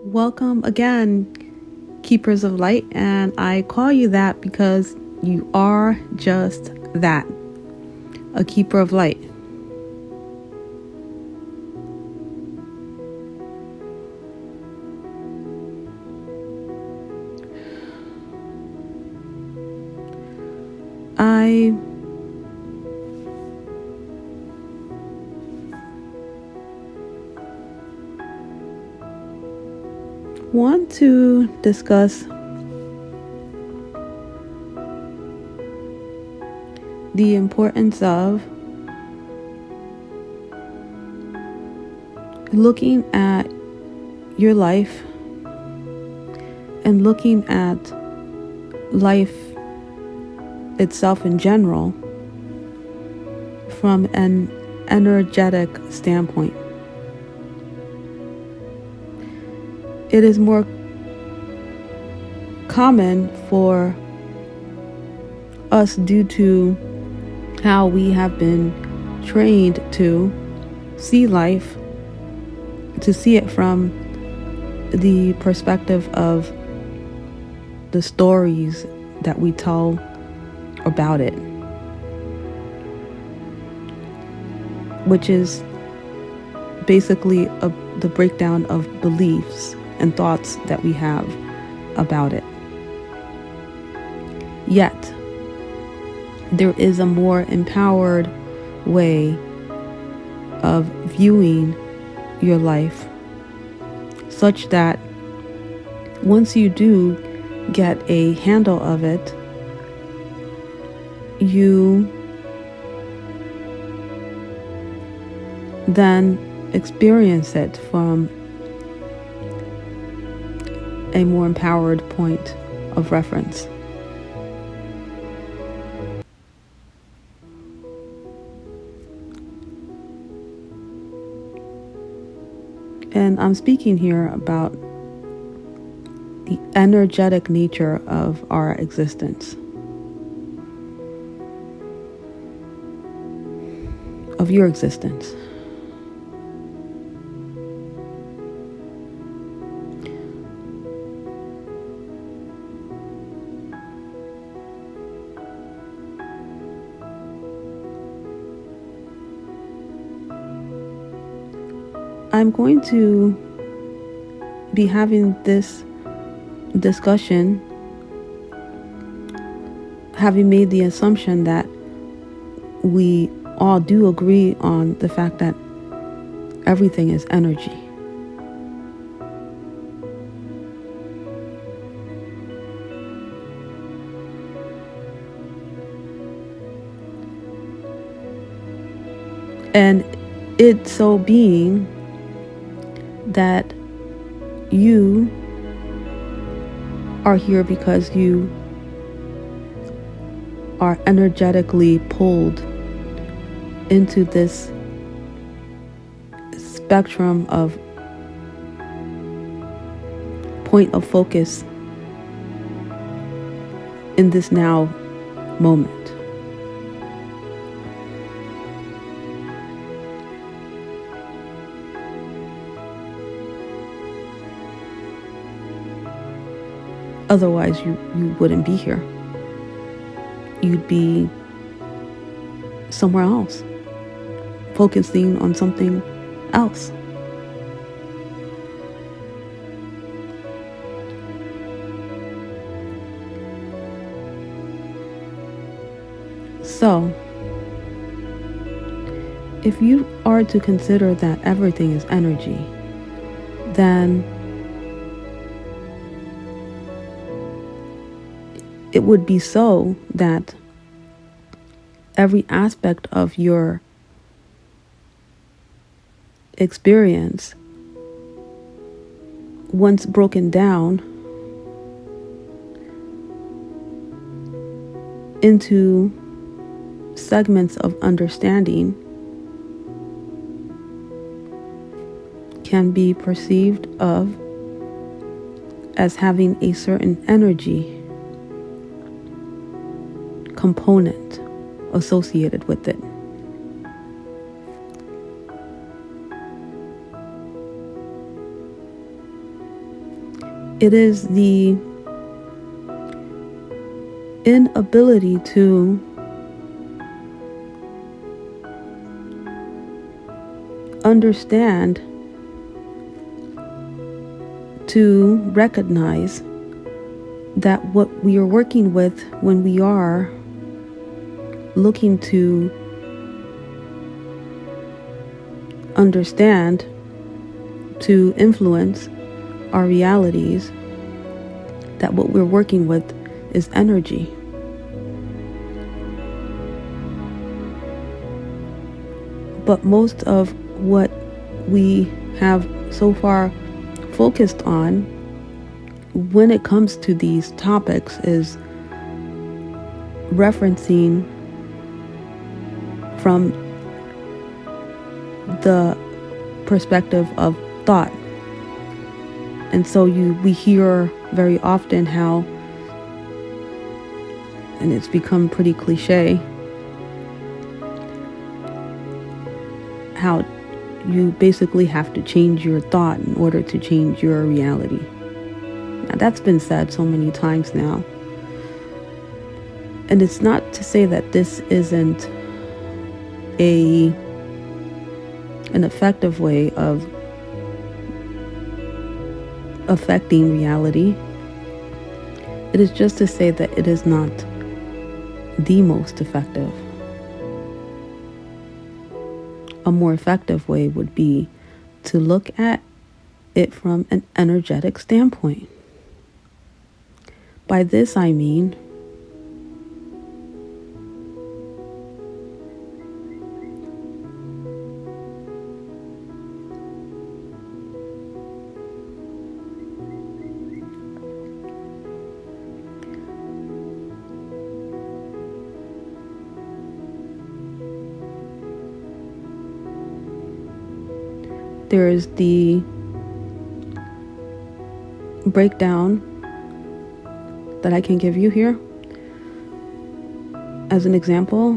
Welcome again, Keepers of Light, and I call you that because you are just that, a keeper of light. I want to discuss the importance of looking at your life and looking at life itself in general from an energetic standpoint. It is more common for us, due to how we have been trained to see life, to see it from the perspective of the stories that we tell about it, which is basically the breakdown of beliefs and thoughts that we have about it. Yet, there is a more empowered way of viewing your life, such that once you do get a handle of it, you then experience it from a more empowered point of reference. And I'm speaking here about the energetic nature of our existence, of your existence. I'm going to be having this discussion having made the assumption that we all do agree on the fact that everything is energy. And it so being that you are here because you are energetically pulled into this spectrum of point of focus in this now moment. Otherwise, you wouldn't be here. You'd be somewhere else, focusing on something else. So, if you are to consider that everything is energy, then it would be so that every aspect of your experience, once broken down into segments of understanding, can be perceived of as having a certain energy component associated with it. It is the inability to understand, to recognize that what we are working with when we are looking to understand, to influence our realities, that what we're working with is energy. But most of what we have so far focused on when it comes to these topics is referencing from the perspective of thought. And so we hear very often how, and it's become pretty cliche, how you basically have to change your thought in order to change your reality. Now, that's been said so many times now. And it's not to say that this isn't an effective way of affecting reality. It is just to say that it is not the most effective. A more effective way would be to look at it from an energetic standpoint. By this I mean there is the breakdown that I can give you here. As an example,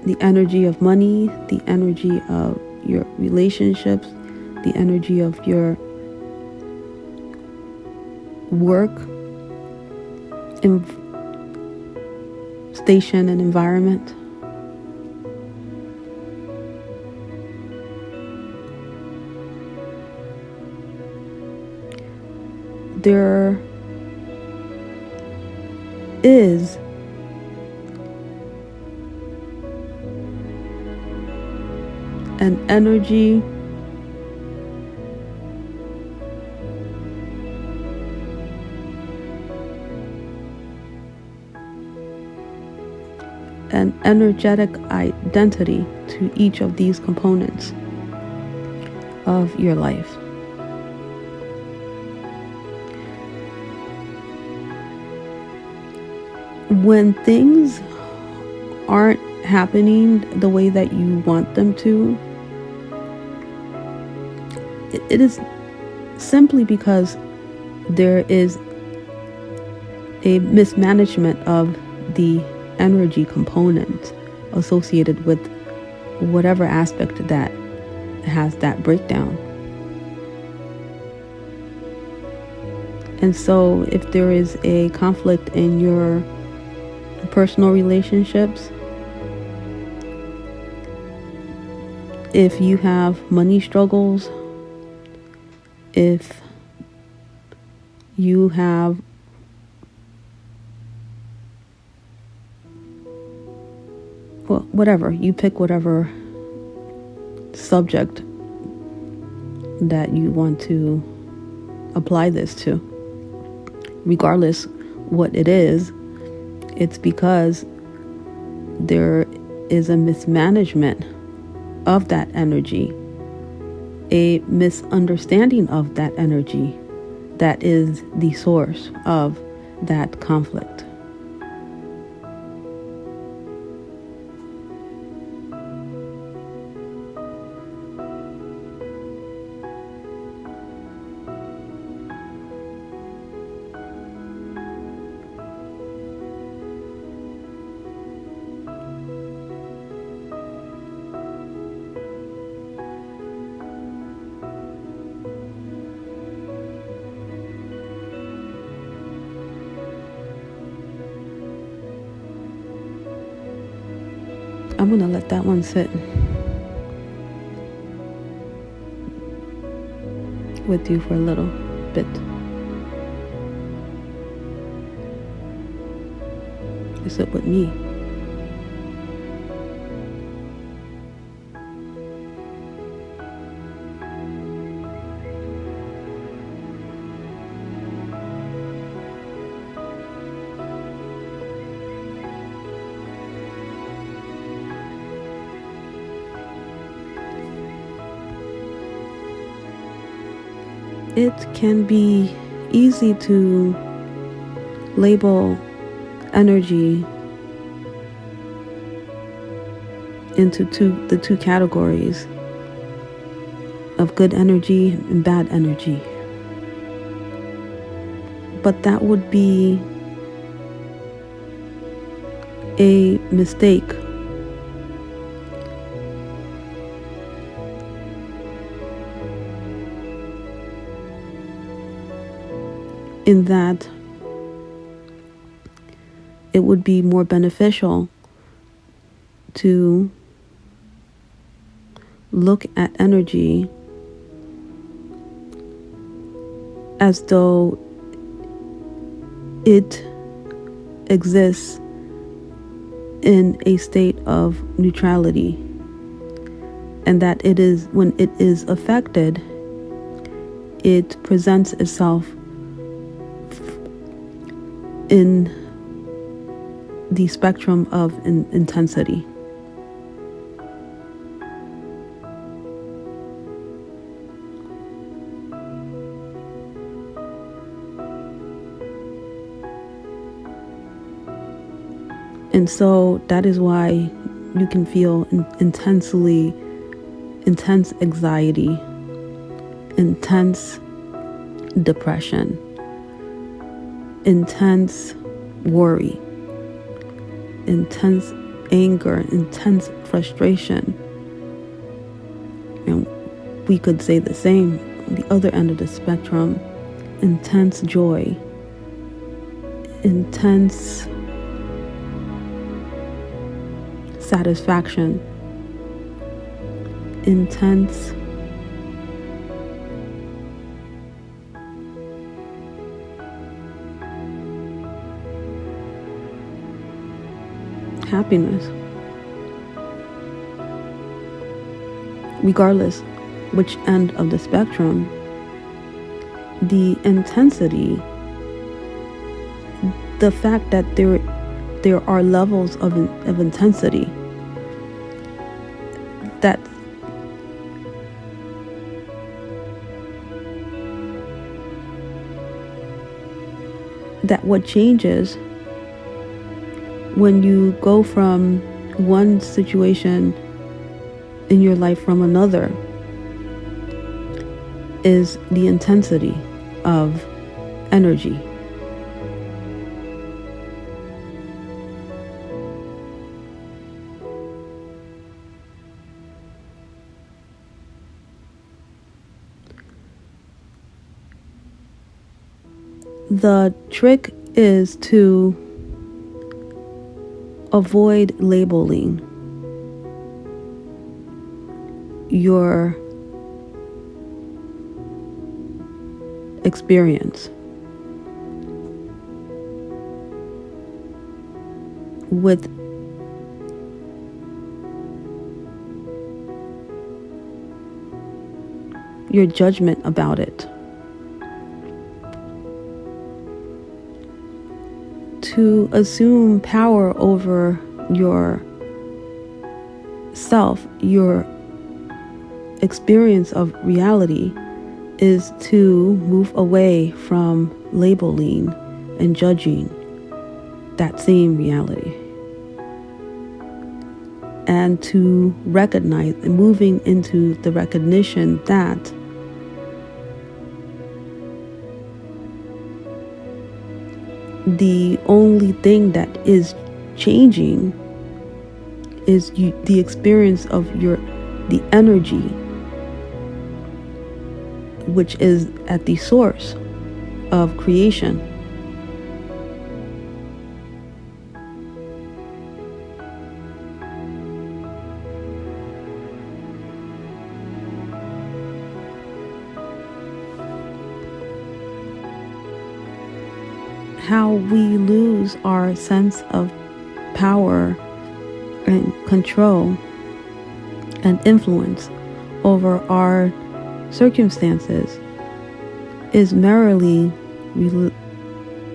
the energy of money, the energy of your relationships, the energy of your work, station and environment. There is an energy an energetic identity to each of these components of your life. When things aren't happening the way that you want them to, it is simply because there is a mismanagement of the energy component associated with whatever aspect that has that breakdown. And so if there is a conflict in your personal relationships, if you have money struggles, if you have whatever, you pick whatever subject that you want to apply this to. Regardless what it is, it's because there is a mismanagement of that energy, a misunderstanding of that energy that is the source of that conflict. I'm gonna let that one sit with you for a little bit. Sit with me. It can be easy to label energy into the two categories of good energy and bad energy. But that would be a mistake. In that it would be more beneficial to look at energy as though it exists in a state of neutrality, and that it is, when it is affected, it presents itself in the spectrum of intensity. And so that is why you can feel intense anxiety, intense depression, intense worry, intense anger, intense frustration. And we could say the same on the other end of the spectrum: intense joy, intense satisfaction, intense happiness. Regardless which end of the spectrum, the intensity, the fact that there are levels of intensity that what changes when you go from one situation in your life from another is the intensity of energy. The trick is to avoid labeling your experience with your judgment about it. To assume power over your self, your experience of reality, is to move away from labeling and judging that same reality, and to recognize and moving into the recognition that the only thing that is changing is the experience of the energy, which is at the source of creation. how we lose our sense of power and control and influence over our circumstances is merely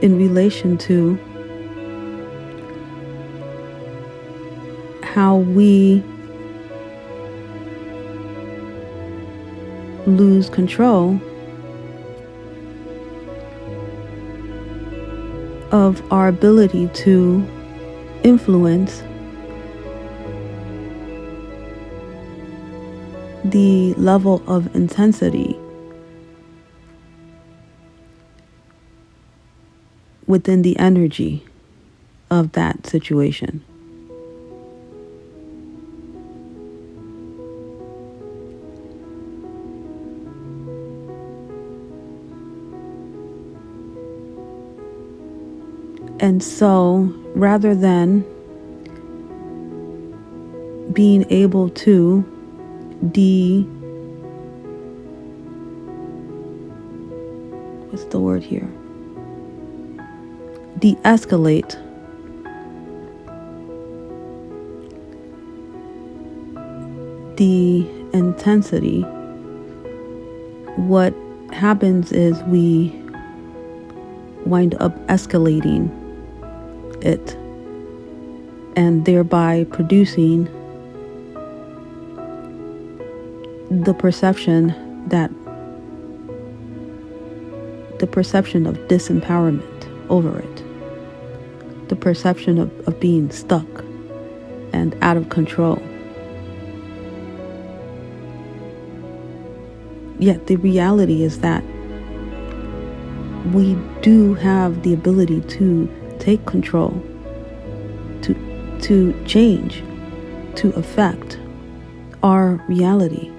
in relation to how we lose control of our ability to influence the level of intensity within the energy of that situation. And so, rather than being able to deescalate the intensity, what happens is we wind up escalating it and thereby producing the perception of disempowerment over it, the perception of being stuck and out of control. Yet the reality is that we do have the ability to take control, to change, to affect our reality,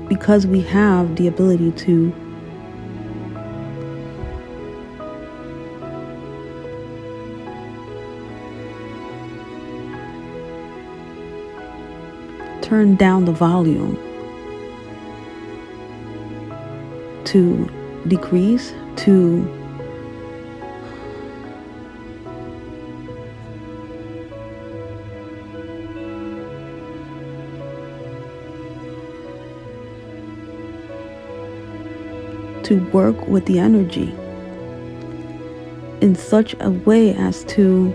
because we have the ability to turn down the volume, to decrease, to work with the energy in such a way as to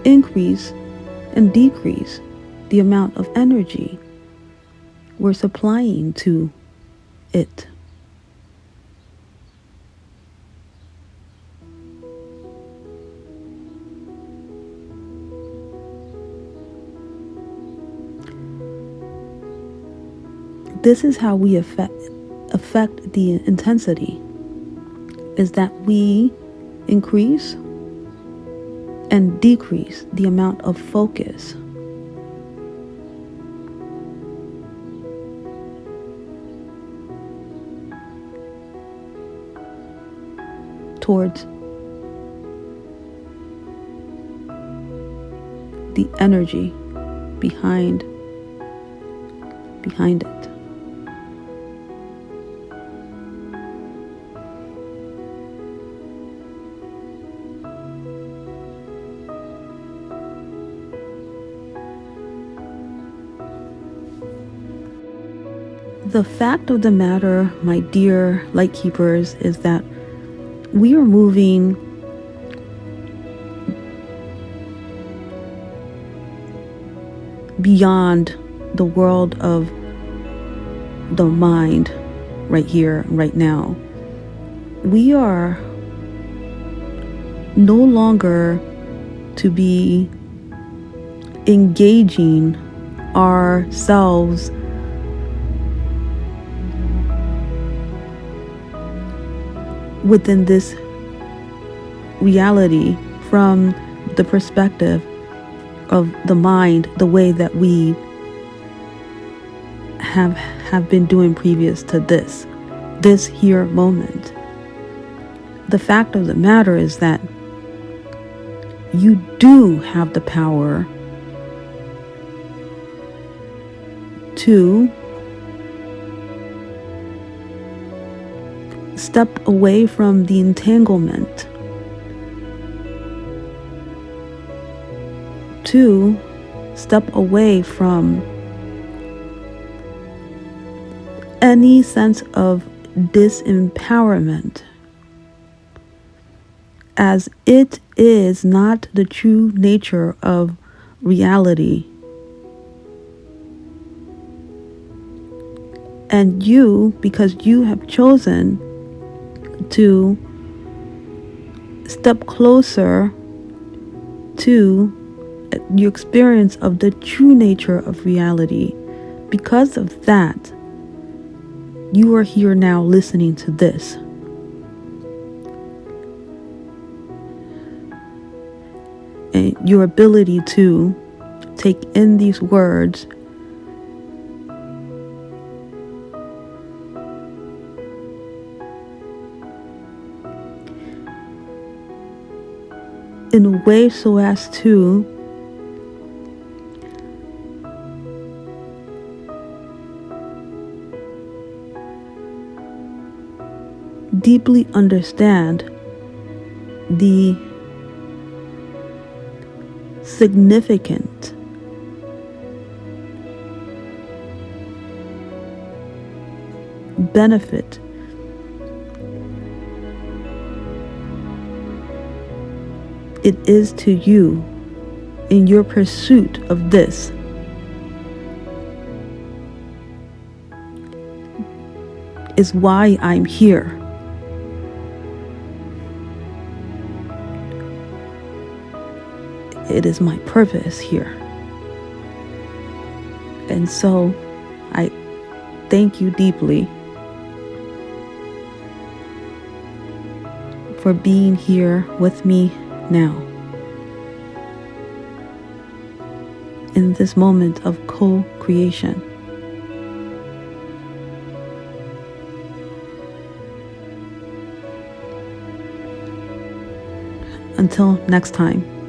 increase and decrease the amount of energy we're supplying to it. This is how we affect the intensity, is that we increase and decrease the amount of focus towards the energy behind it. The fact of the matter, my dear light keepers, is that we are moving beyond the world of the mind right here, right now. We are no longer to be engaging ourselves within this reality from the perspective of the mind, the way that we have been doing previous to this here moment. The fact of the matter is that you do have the power to step away from the entanglement, to step away from any sense of disempowerment, as it is not the true nature of reality. And you, because you have chosen to step closer to your experience of the true nature of reality, because of that, you are here now listening to this. And your ability to take in these words in a way so as to deeply understand the significant benefit it is to you in your pursuit of this. Is why I'm here. It is my purpose here. And so I thank you deeply for being here with me now in this moment of co-creation. Until next time.